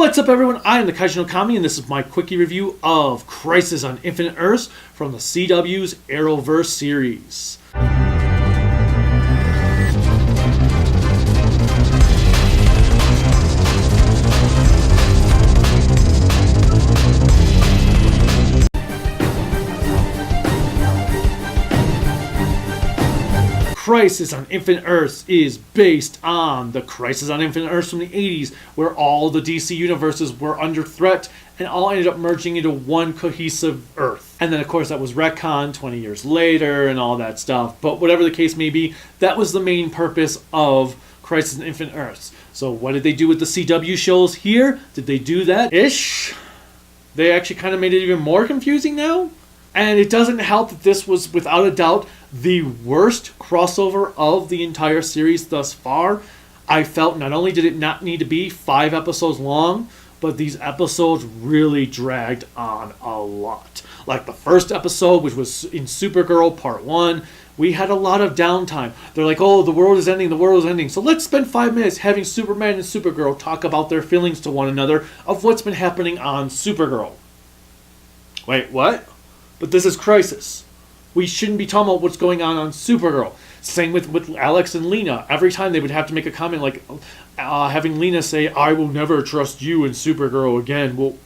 What's up, everyone? I am the KnK, and this is my quickie review of Crisis on Infinite Earths from the CW's Arrowverse series. Crisis on Infinite Earths is based on the Crisis on Infinite Earths from the 80s, where all the DC universes were under threat and all ended up merging into one cohesive Earth. And then, of course, that was retconned 20 years later and all that stuff. But whatever the case may be, that was the main purpose of Crisis on Infinite Earths. So what did they do with the CW shows here? Did they do that? Ish? They actually kind of made it even more confusing now? And it doesn't help that this was, without a doubt, the worst crossover of the entire series thus far. I felt not only did it not need to be 5 episodes long, but these episodes really dragged on a lot. Like the first episode, which was in Supergirl Part 1, we had a lot of downtime. They're like, oh, the world is ending, so let's spend 5 minutes having Superman and Supergirl talk about their feelings to one another of what's been happening on Supergirl. Wait, what? But this is Crisis. We shouldn't be talking about what's going on Supergirl. Same with Alex and Lena. Every time they would have to make a comment like having Lena say, I will never trust you and Supergirl again. Well,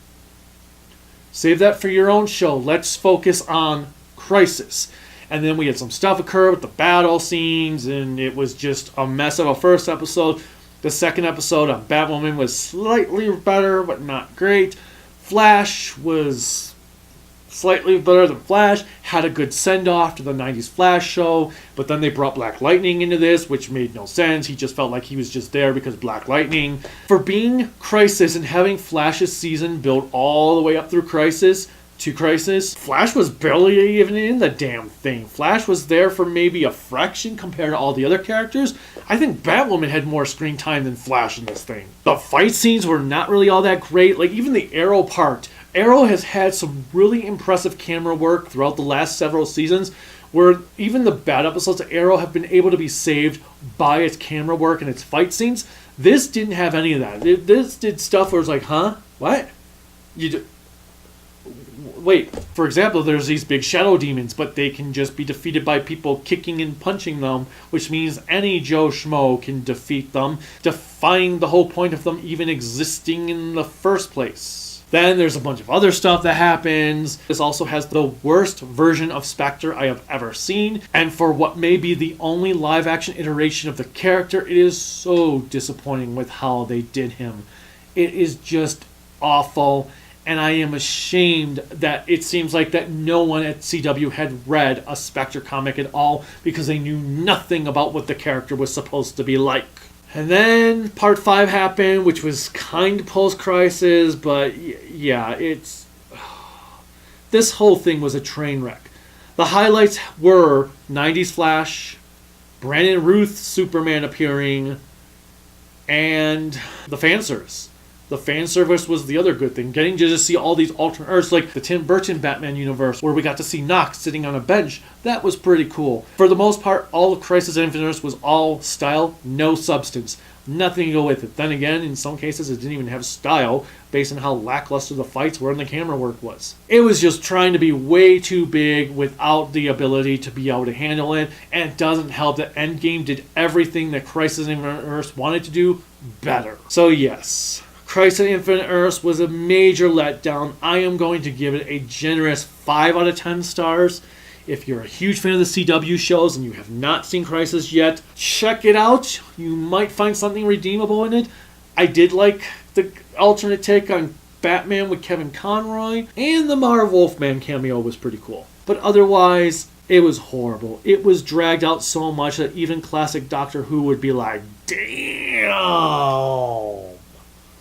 save that for your own show. Let's focus on Crisis. And then we had some stuff occur with the battle scenes, and it was just a mess of a first episode. The second episode on Batwoman was slightly better, but not great. Flash was slightly better than Flash, had a good send-off to the 90s Flash show, but then they brought Black Lightning into this, which made no sense. He just felt like he was just there because Black Lightning. For being Crisis and having Flash's season built all the way up through Crisis to Crisis, Flash was barely even in the damn thing. Flash was there for maybe a fraction compared to all the other characters. I think Batwoman had more screen time than Flash in this thing. The fight scenes were not really all that great. Like, even the Arrow part. Arrow has had some really impressive camera work throughout the last several seasons, where even the bad episodes of Arrow have been able to be saved by its camera work and its fight scenes. This didn't have any of that. This did stuff where it's like, huh? What? Wait, for example, there's these big shadow demons, but they can just be defeated by people kicking and punching them, which means any Joe Schmo can defeat them, defying the whole point of them even existing in the first place. Then there's a bunch of other stuff that happens. This also has the worst version of Spectre I have ever seen, and for what may be the only live-action iteration of the character, it is so disappointing with how they did him. It is just awful. And I am ashamed that it seems like that no one at CW had read a Spectre comic at all because they knew nothing about what the character was supposed to be like. And then Part 5 happened, which was kind of post-Crisis, but yeah, this whole thing was a train wreck. The highlights were 90s Flash, Brandon Routh Superman appearing, and the fan service. The fan service was the other good thing. Getting to just see all these alternate Earths, like the Tim Burton Batman universe, where we got to see Knox sitting on a bench. That was pretty cool. For the most part, all of Crisis on Infinite Earths was all style, no substance. Nothing to go with it. Then again, in some cases, it didn't even have style, based on how lackluster the fights were and the camera work was. It was just trying to be way too big without the ability to be able to handle it, and it doesn't help that Endgame did everything that Crisis on Infinite Earths wanted to do better. So yes, Crisis on Infinite Earths was a major letdown. I am going to give it a generous 5 out of 10 stars. If you're a huge fan of the CW shows and you have not seen Crisis yet, check it out. You might find something redeemable in it. I did like the alternate take on Batman with Kevin Conroy, and the Marv Wolfman cameo was pretty cool. But otherwise, it was horrible. It was dragged out so much that even classic Doctor Who would be like, damn.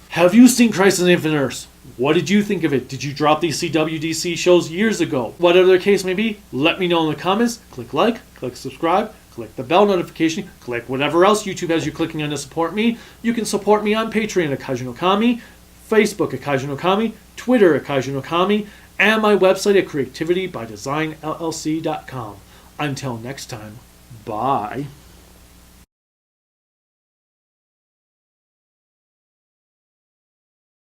Have you seen Crisis on Infinite Earths? What did you think of it? Did you drop these CW/DC shows years ago? Whatever the case may be, let me know in the comments. Click like, click subscribe, click the bell notification, click whatever else YouTube has you clicking on to support me. You can support me on Patreon at KnK, Facebook at KnK, Twitter at KnK, and my website at creativitybydesignllc.com. Until next time, bye.